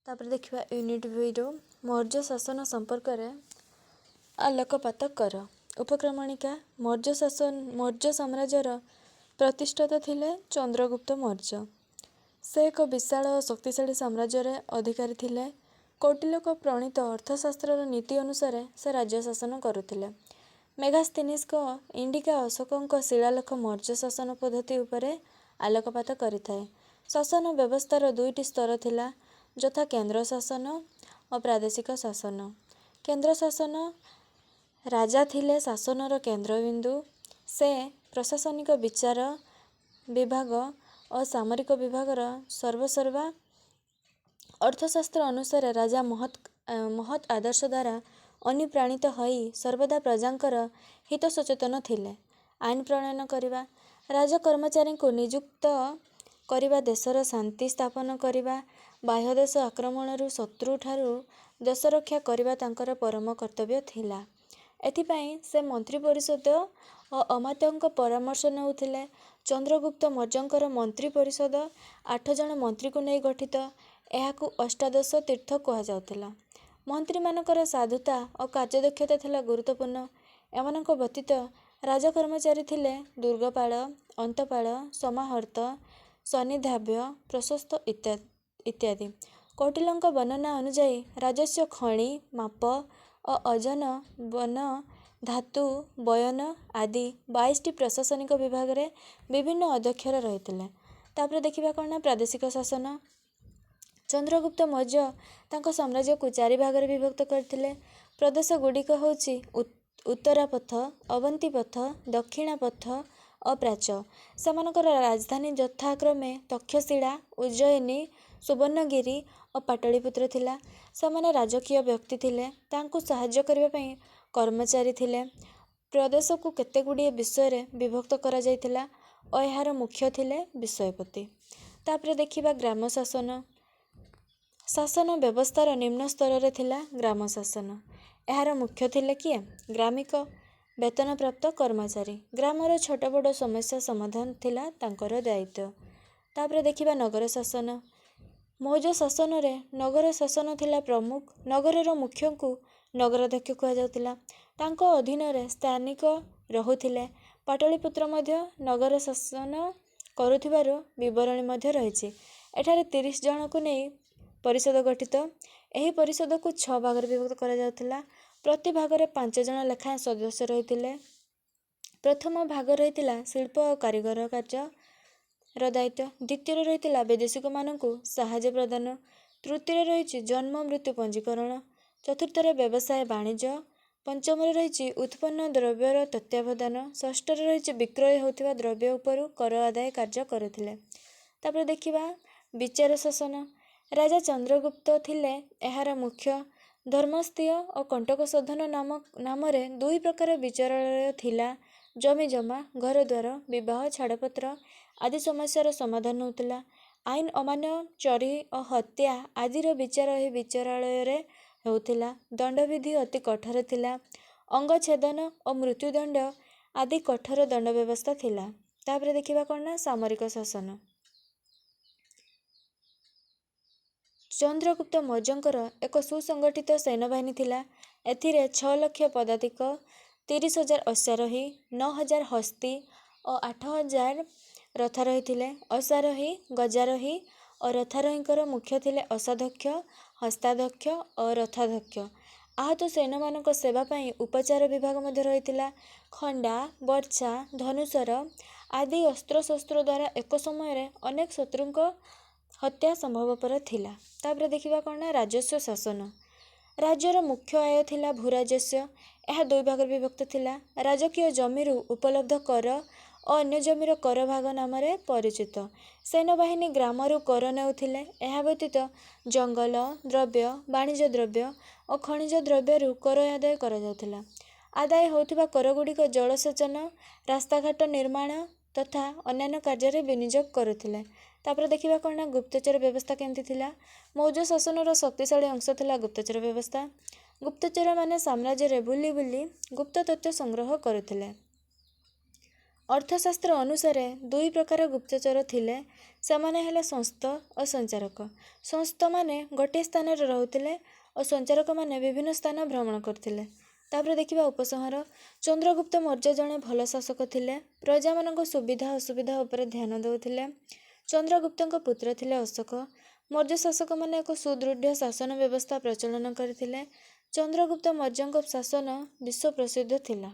तापर देखिबा यूनिट वीरो मौर्य शासन संपर्क में आलोकपात कर। उपक्रमणिका मौर्य साम्राज्यर प्रतिष्ठाता थिले चंद्रगुप्त मौर्य। से एक विशाल और शक्तिशाली साम्राज्यर अधिकारी थिले। कौटिल्यक प्रणीत अर्थशास्त्र नीति अनुसार से राज्य शासन करुथिले। मेगास्थनीज इंडिका अशोक शिलालेख मौर्य शासन पद्धति उपरे आलोकपात करिथाए। शासन व्यवस्थार दुईटी स्तर थिला, यथा केंद्र शासन और प्रादेशिक शासन। केंद्र शासन राजा थिले शासनर केंद्रबिंदु। से प्रशासनिक विचार विभाग और सामरिक विभागर सर्वसर्वा। अर्थशास्त्र अनुसार राजा महत् आदर्श द्वारा अनुप्राणित होई सर्वदा प्रजांकर हित सचेतन थिले। आईन प्रणयन करिबा, राज कर्मचारी को नियुक्त करिबा, देशर शांति स्थापन करिबा, बाह्य देश आक्रमणरू शत्रु ठारू देश रक्षा करिबा तांकर परम कर्तव्य थिला। एथिपाई से मंत्री परिषद और अमात्यंक परामर्श नेउथिले। चंद्रगुप्त मौर्यंकर मंत्री परिषद 8 जन मंत्री को नहीं गठित। एहाकु अष्टादश तीर्थ कहा जाउथिला। मंत्री मानकर साधुता और कार्यदक्षता थिला गुरुत्वपूर्ण। एमानक व्यतीत राजकर्मचारी थिले दुर्गपाल, अंतपाल, समाहर्त, सन्निधाव्य, प्रशस्त इत्यादि। कौटिल्यंक वर्णना अनुଯାयी राजस्व खଣି, माप और अजन, वन, धातु, बयन आदि 22टी प्रशासनिक विभाग रे विभिन्न अध्यक्षर रहिथिले। तापर देखिबा कोन प्रादेशिक शासन। चंद्रगुप्त मौर्य तांको साम्राज्य को 4 भाग रे विभक्त करथिले। प्रदेश गुड़िक होछि उत्तरापथ, अवंतीपथ, दक्षिणापथ और प्राच्य। सेमानकर राजधानी यथाक्रमे तक्षशिला, उज्जयिनी, सुवर्णगिरी और पाटलिपुत्र थिला। सेमाने राजकीय व्यक्ति थिले। तांको सहाय्य करिबा पई कर्मचारी थिले। प्रदेश को केतेगुड़िए विषय रे विभक्त करा जायतिला और एहार मुख्य थिले विषयपति। तापर देखिबा ग्राम शासन। शासन व्यवस्थार निम्न स्तर रे थिला ग्राम शासन। एहार मुख्य थिले किए ग्रामिक वेतन प्राप्त कर्मचारी। ग्रामर छोट बड़ समस्या समाधान थिला तांकर दायित्व। तापर देखिबा नगर शासन। मौर्य शासन रे नगर शासन थिला प्रमुख। नगरर मुख्य को नगराध्यक्ष कहा जाउतिला। तांको अधीन रे स्थानिक रहुथिले। पाटलिपुत्र मध्य नगर शासन करुथिबारो विवरणी मध्य रहिछि। एठारे 30 जन को नहीं परिषद गठित। एही परिषद को 6 भाग रे विभक्त करा जाउतिला। प्रति भाग रे 5 जन लेखा सदस्य रहिथिले। प्रथम भाग रहिथिला शिल्प और कारीगर कार्य र दायित्व। द्वितीय रहिथिला वैदेशिक मानकु साहाय्य प्रदान। तृतीय रहिछि जन्म मृत्यु पंजीकरण। चतुर्थ रे व्यवसाय वाणिज्य। पंचम रे रहिछि उत्पन्न द्रव्यर तत्त्वावधान। षष्ठ रे रहिछि विक्रय होतिबा द्रव्य उपरु कर आदाय कार्य करुथिले। तापर देखिबा विचार शासन। राजा चंद्रगुप्त थिले एहार मुख्य। धर्मस्थीय और कंटक शोधन नाम रे 2 प्रकार विचारालय थिला। जमी जमा, घर द्वार, विवाह, छाड़पत्र आदि समस्यार समाधान होतिला। आईन अमान्य, चोरी और हत्या आदि विचार एही विचारालय रे होतिला। दंडविधि अति कठोर थिला। अंग छेदन और मृत्युदंड आदि कठोर दंड व्यवस्था थिला। तापर देखिबा कोन सामरिक शासन। चंद्रगुप्त मौर्यंकर एक सुसंगठित सैन्यबाहिनी थिला। एथिरे 6 लाख पदातिक, 30,000 अश्वारोही, 9,000 हस्ती और 8,000 रथारोही थिले। अश्वारोही, गजारोही और रथारोहींकर मुख्य थिले अश्वाध्यक्ष, हस्ताध्यक्ष और रथाध्यक्ष। आहत सैन्यमानक सेवा पई उपचार विभाग मध्य रहिथिला। खंडा, बर्छा, धनुषर आदि अस्त्रशस्त्र द्वारा एक समय रे अनेक शत्रुंक हत्या संभवपर थिला। तापर देखिबा कोन राजस्व शासन। राज्यर मुख्य आय थिला भूराजस्व। यह 2 भाग विभक्त थिला। राजकीय जमीरू उपलब्ध कर और अन्य जमीर कर भाग नाम रे परिचित। सैन्यबाहिनी ग्रामरू कर नेउथिले। एहा व्यतीत जंगल, द्रव्य, वाणिज्य द्रव्य और खनिज द्रव्यरू कर आदाय करा जाउथिला। आदाय होथिबा करगुड़िक जलसेचन, रास्ताघाट निर्माण तथा अन्यान्य कार्य विनियोग करुथिले। तापर देखिबा कोन गुप्तचर व्यवस्था केमती थिला। मौर्य शासनर शक्तिशाली अंश थिला गुप्तचर व्यवस्था। गुप्तचर माने साम्राज्य रे बुली बुली गुप्त तथ्य संग्रह करुथिले। ଅର୍ଥଶାସ୍ତ୍ର ଅନୁସାରେ ଦୁଇ ପ୍ରକାର ଗୁପ୍ତଚର ଥିଲେ। ସେମାନେ ହେଲେ ସଂସ୍ଥ ଓ ସଞ୍ଚାରକ। ସଂସ୍ଥମାନେ ଗୋଟିଏ ସ୍ଥାନରେ ରହୁଥିଲେ ଓ ସଞ୍ଚାରକମାନେ ବିଭିନ୍ନ ସ୍ଥାନ ଭ୍ରମଣ କରୁଥିଲେ। ତାପରେ ଦେଖିବା ଉପସଂହାର। ଚନ୍ଦ୍ରଗୁପ୍ତ ମୌର୍ଯ୍ୟ ଜଣେ ଭଲ ଶାସକ ଥିଲେ। ପ୍ରଜାମାନଙ୍କ ସୁବିଧା ଅସୁବିଧା ଉପରେ ଧ୍ୟାନ ଦେଉଥିଲେ। ଚନ୍ଦ୍ରଗୁପ୍ତଙ୍କ ପୁତ୍ର ଥିଲେ ଅଶୋକ। ମୌର୍ଯ୍ୟ ଶାସକମାନେ ଏକ ସୁଦୃଢ଼ ଶାସନ ବ୍ୟବସ୍ଥା ପ୍ରଚଳନ କରିଥିଲେ। ଚନ୍ଦ୍ରଗୁପ୍ତ ମୌର୍ଯ୍ୟଙ୍କ ଶାସନ ବିଶ୍ୱ ପ୍ରସିଦ୍ଧ ଥିଲା।